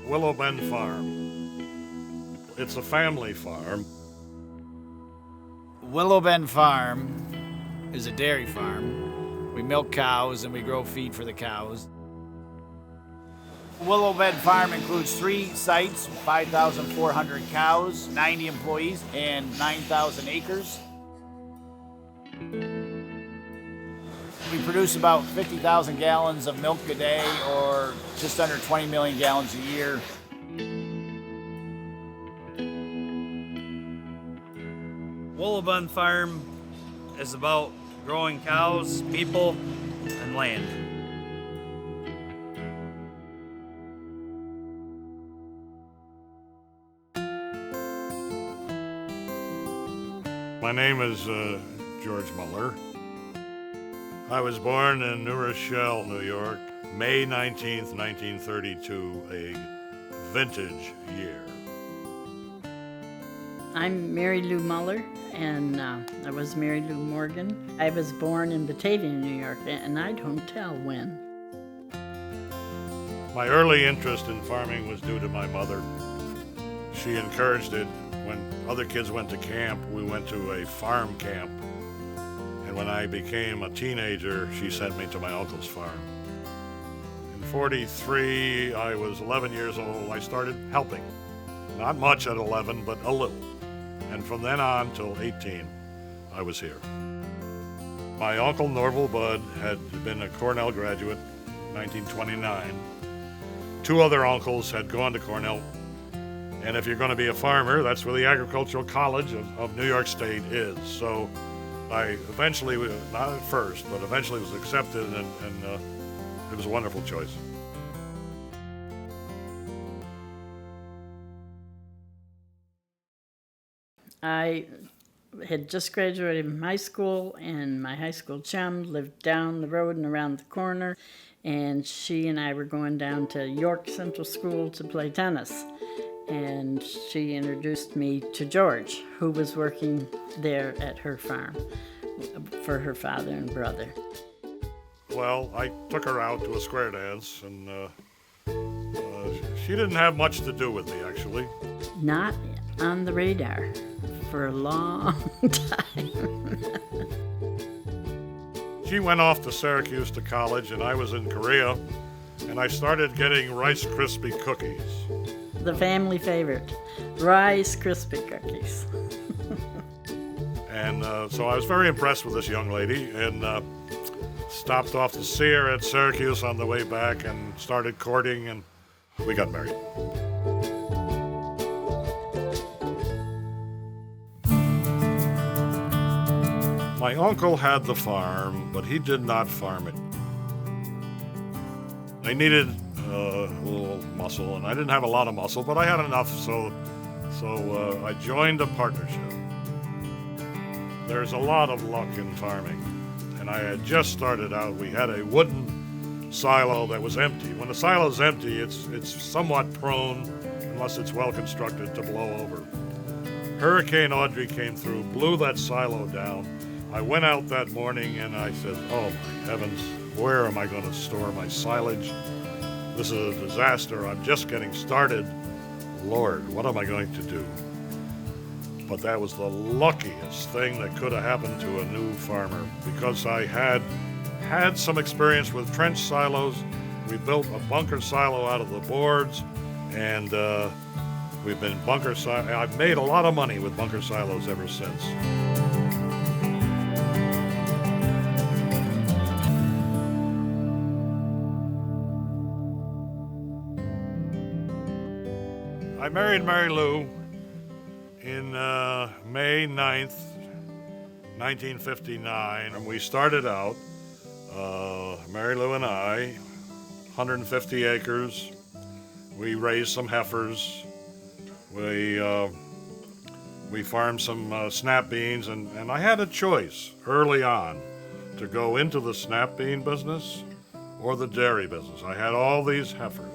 Willow Bend Farm. It's a family farm. Willow Bend Farm is a dairy farm. We milk cows and we grow feed for the cows. Willow Bend Farm includes 3 sites, 5,400 cows, 90 employees, and 9,000 acres. We produce about 50,000 gallons of milk a day, or just under 20 million gallons a year. Willow Bend Farm is about growing cows, people, and land. My name is George Muller. I was born in New Rochelle, New York, May 19th, 1932, a vintage year. I'm Mary Lou Muller, and I was Mary Lou Morgan. I was born in Batavia, New York, and I don't tell when. My early interest in farming was due to my mother. She encouraged it. When other kids went to camp, we went to a farm camp. And when I became a teenager, she sent me to my uncle's farm. In '43, I was 11 years old. I started helping. Not much at 11, but a little. And from then on till 18, I was here. My uncle, Norval Budd, had been a Cornell graduate in 1929. 2 other uncles had gone to Cornell. And if you're going to be a farmer, that's where the Agricultural College of New York State is. So I eventually, not at first, but eventually was accepted, and it was a wonderful choice. I had just graduated from high school, and my high school chum lived down the road and around the corner, and she and I were going down to York Central School to play tennis. And she introduced me to George, who was working there at her farm for her father and brother. Well, I took her out to a square dance, and she didn't have much to do with me, actually. Not on the radar for a long time. She went off to Syracuse to college, and I was in Korea, and I started getting Rice Krispie cookies. The family favorite, Rice Krispie cookies. And so I was very impressed with this young lady, and stopped off to see her at Syracuse on the way back and started courting, and we got married. My uncle had the farm, but he did not farm it. I needed a little muscle, and I didn't have a lot of muscle, but I had enough, so I joined a partnership. There's a lot of luck in farming, and I had just started out. We had a wooden silo that was empty. When a silo is empty, it's somewhat prone, unless it's well constructed, to blow over. Hurricane Audrey came through, blew that silo down. I went out that morning and I said, oh my heavens, where am I going to store my silage? This is a disaster. I'm just getting started. Lord, what am I going to do? But that was the luckiest thing that could have happened to a new farmer, because I had some experience with trench silos. We built a bunker silo out of the boards, and we've been bunker silos. I've made a lot of money with bunker silos ever since. I married Mary Lou in May 9th, 1959, and we started out, Mary Lou and I, 150 acres. We raised some heifers. We farmed some snap beans, and I had a choice early on to go into the snap bean business or the dairy business. I had all these heifers,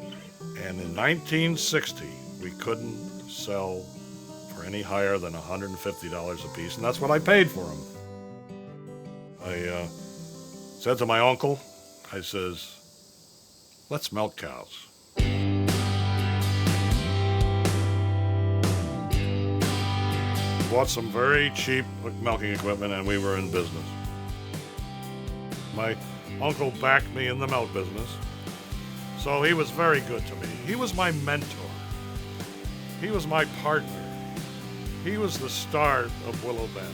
and in 1960, we couldn't sell for any higher than $150 a piece, and that's what I paid for them. I said to my uncle, I says, let's milk cows. Bought some very cheap milking equipment and we were in business. My uncle backed me in the milk business, so he was very good to me. He was my mentor. He was my partner. He was the start of Willow Bend.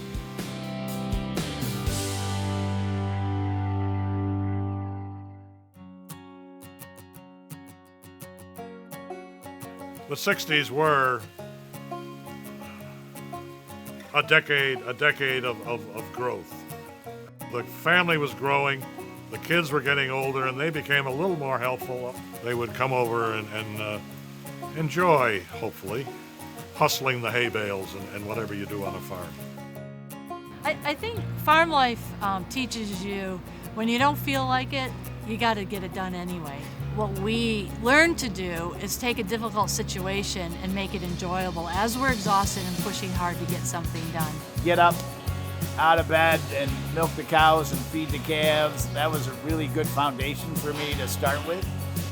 The 60s were a decade of growth. The family was growing, the kids were getting older, and they became a little more helpful. They would come over and enjoy, hopefully, hustling the hay bales and whatever you do on a farm. I think farm life teaches you when you don't feel like it, you got to get it done anyway. What we learn to do is take a difficult situation and make it enjoyable as we're exhausted and pushing hard to get something done. Get up out of bed and milk the cows and feed the calves. That was a really good foundation for me to start with.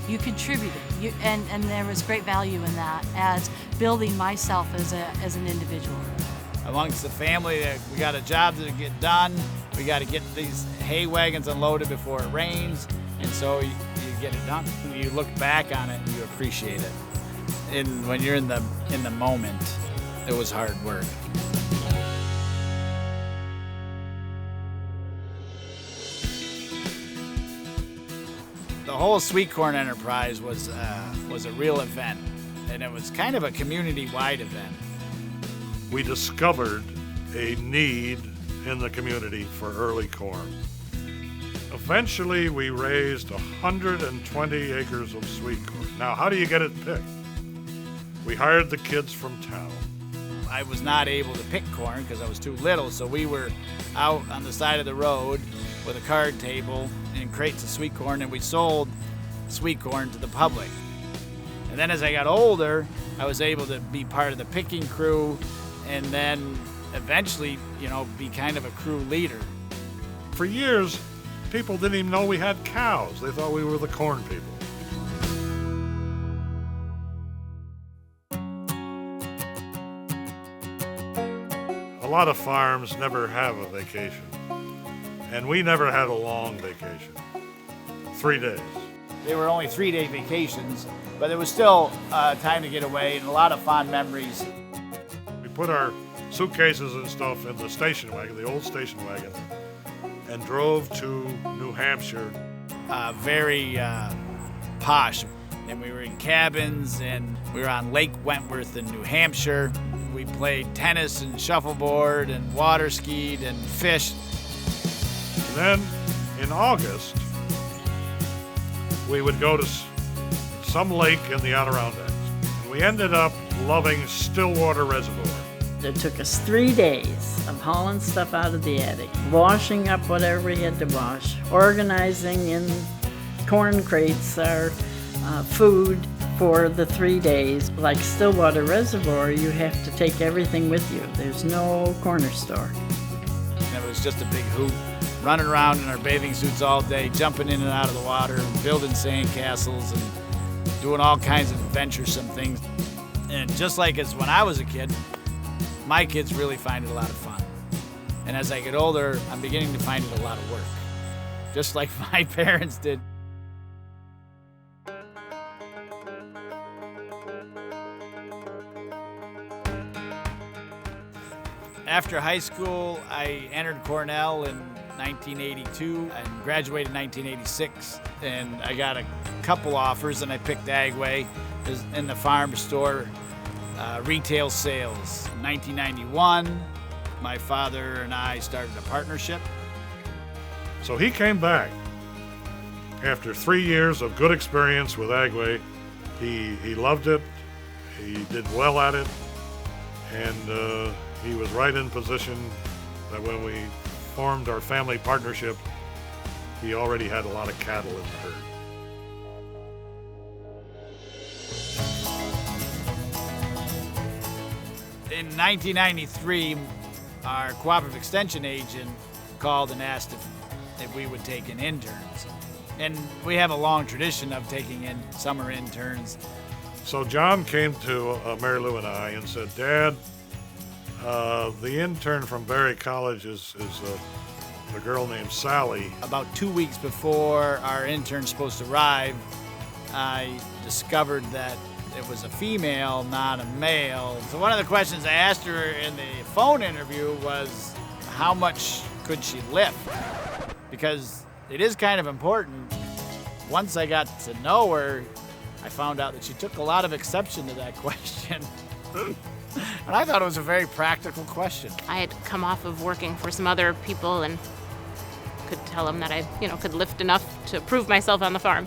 You contributed, and there was great value in that as building myself as an individual. Amongst the family, we got a job to get done. We got to get these hay wagons unloaded before it rains, and so you get it done. You look back on it and you appreciate it. And when you're in the moment, it was hard work. The whole sweet corn enterprise was a real event, and it was kind of a community-wide event. We discovered a need in the community for early corn. Eventually, we raised 120 acres of sweet corn. Now, how do you get it picked? We hired the kids from town. I was not able to pick corn because I was too little, so we were out on the side of the road with a card table and crates of sweet corn, and we sold sweet corn to the public. And then as I got older, I was able to be part of the picking crew and then eventually, be kind of a crew leader. For years, people didn't even know we had cows. They thought we were the corn people. A lot of farms never have a vacation, and we never had a long vacation. 3 days. They were only 3-day vacations, but it was still time to get away and a lot of fond memories. We put our suitcases and stuff in the station wagon, the old station wagon, and drove to New Hampshire. Very posh. And we were in cabins, and we were on Lake Wentworth in New Hampshire. We played tennis and shuffleboard and water skied and fished. And then in August, we would go to some lake in the Adirondacks. And we ended up loving Stillwater Reservoir. It took us 3 days of hauling stuff out of the attic, washing up whatever we had to wash, organizing in corn crates our food for the 3 days. Like Stillwater Reservoir, you have to take everything with you. There's no corner store. And it was just a big hoot, running around in our bathing suits all day, jumping in and out of the water, and building sand castles and doing all kinds of adventuresome things. And just like as when I was a kid, my kids really find it a lot of fun. And as I get older, I'm beginning to find it a lot of work, just like my parents did. After high school, I entered Cornell in 1982 and graduated in 1986. And I got a couple offers, and I picked Agway in the farm store, retail sales. In 1991, my father and I started a partnership. So he came back. After 3 years of good experience with Agway, he loved it, he did well at it, and he was right in position that when we formed our family partnership, he already had a lot of cattle in the herd. In 1993, our cooperative extension agent called and asked if we would take in interns. And we have a long tradition of taking in summer interns. So John came to Mary Lou and I and said, Dad, the intern from Berry College is a girl named Sally. About 2 weeks before our intern's supposed to arrive, I discovered that it was a female, not a male. So one of the questions I asked her in the phone interview was, how much could she lift? Because it is kind of important. Once I got to know her, I found out that she took a lot of exception to that question. And I thought it was a very practical question. I had come off of working for some other people and could tell them that I, could lift enough to prove myself on the farm.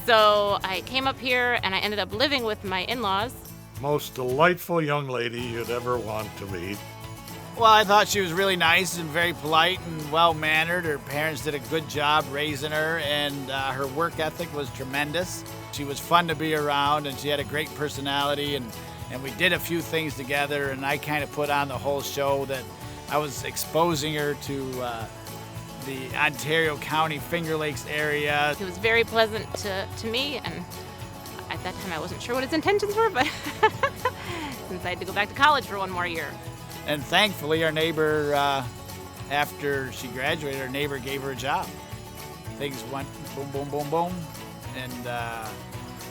So I came up here and I ended up living with my in-laws. Most delightful young lady you'd ever want to meet. Well, I thought she was really nice and very polite and well-mannered. Her parents did a good job raising her, and her work ethic was tremendous. She was fun to be around, and she had a great personality, and we did a few things together, and I kind of put on the whole show that I was exposing her to the Ontario County Finger Lakes area. It was very pleasant to me, and at that time I wasn't sure what his intentions were, but since I had to go back to college for one more year. And thankfully, our neighbor, after she graduated, our neighbor gave her a job. Things went boom, boom, boom, boom. And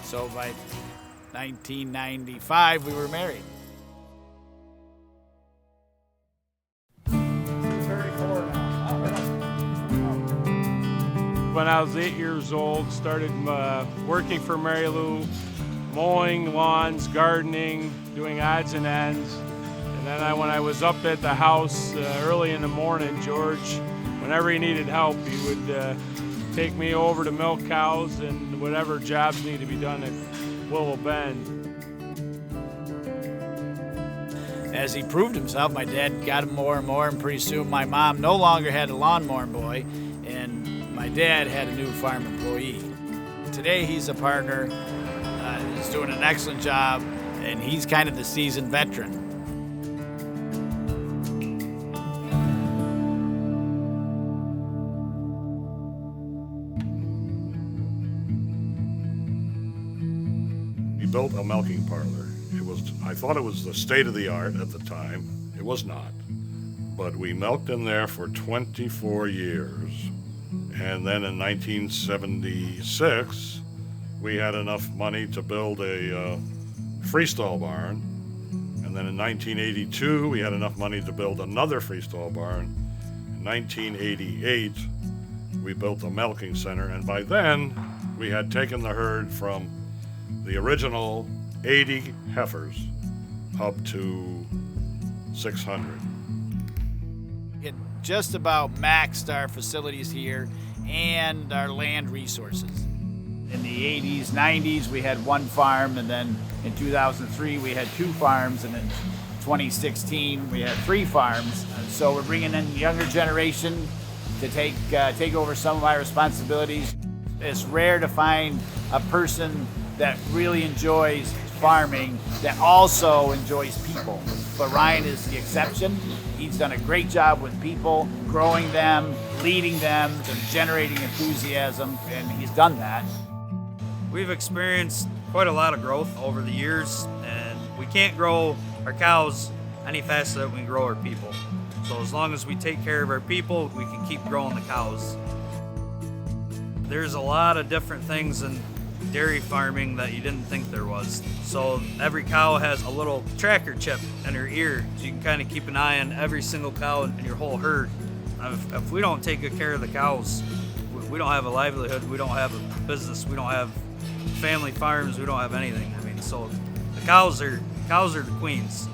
so by 1995, we were married. When I was 8 years old, started working for Mary Lou, mowing lawns, gardening, doing odds and ends. And then when I was up at the house early in the morning, George, whenever he needed help, he would take me over to milk cows and whatever jobs need to be done at Willow Bend. As he proved himself, my dad got him more and more, and pretty soon my mom no longer had a lawnmower boy, and my dad had a new farm employee. Today he's a partner, he's doing an excellent job, and he's kind of the seasoned veteran. We built a milking parlor. I thought it was the state of the art at the time. It was not. But we milked in there for 24 years. And then in 1976, we had enough money to build a freestall barn. And then in 1982, we had enough money to build another freestall barn. In 1988, we built a milking center. And by then, we had taken the herd from the original 80 heifers up to 600. It just about maxed our facilities here and our land resources. In the 80s, 90s, we had one farm, and then in 2003, we had 2 farms, and in 2016, we had 3 farms. And so we're bringing in the younger generation to take over some of my responsibilities. It's rare to find a person that really enjoys farming that also enjoys people. But Ryan is the exception. He's done a great job with people, growing them, leading them, and generating enthusiasm, and he's done that. We've experienced quite a lot of growth over the years, and we can't grow our cows any faster than we grow our people. So as long as we take care of our people, we can keep growing the cows. There's a lot of different things in dairy farming that you didn't think there was. So every cow has a little tracker chip in her ear, so you can kind of keep an eye on every single cow in your whole herd. If we don't take good care of the cows, we don't have a livelihood, we don't have a business, we don't have family farms, we don't have anything. I mean, so the cows are the queens.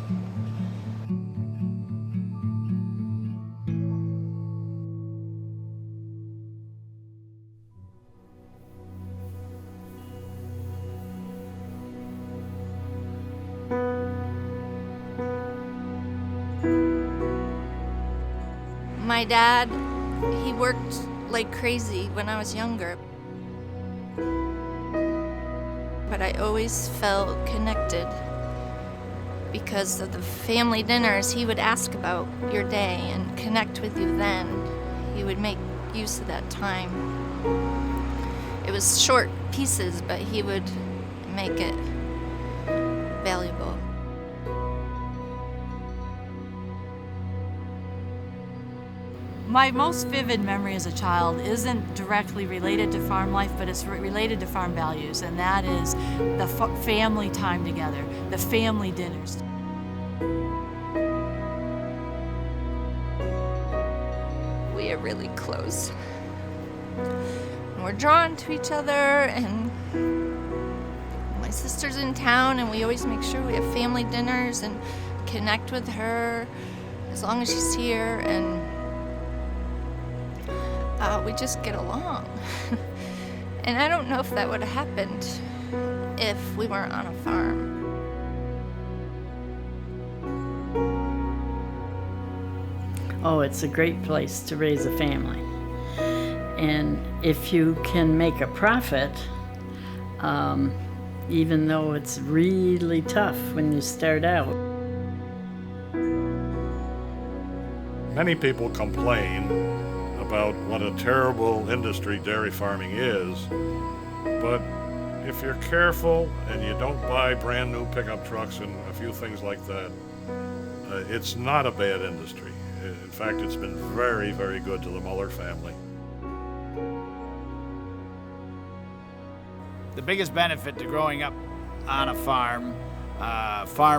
My dad, he worked like crazy when I was younger. But I always felt connected because of the family dinners, he would ask about your day and connect with you then. He would make use of that time. It was short pieces, but he would make it valuable. My most vivid memory as a child isn't directly related to farm life, but it's related to farm values, and that is the family time together, the family dinners. We are really close. And we're drawn to each other, and my sister's in town, and we always make sure we have family dinners and connect with her as long as she's here, and we just get along. And I don't know if that would have happened if we weren't on a farm. Oh, it's a great place to raise a family. And if you can make a profit, even though it's really tough when you start out. Many people complain about what a terrible industry dairy farming is, but if you're careful and you don't buy brand new pickup trucks and a few things like that, it's not a bad industry. In fact, it's been very, very good to the Muller family. The biggest benefit to growing up on a farm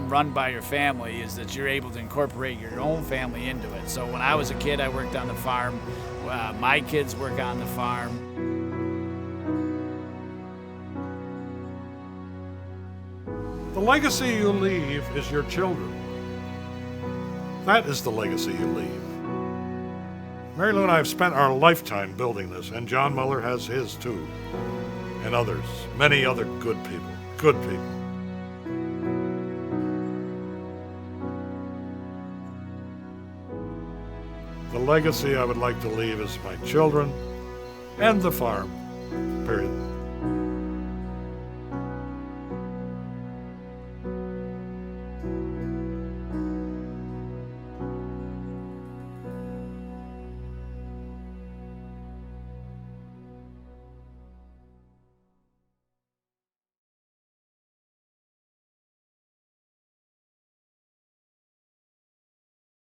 run by your family, is that you're able to incorporate your own family into it. So when I was a kid, I worked on the farm. My kids work on the farm. The legacy you leave is your children. That is the legacy you leave. Mary Lou and I have spent our lifetime building this, and John Muller has his too, and others, many other good people, good people. The legacy I would like to leave is my children and the farm, period.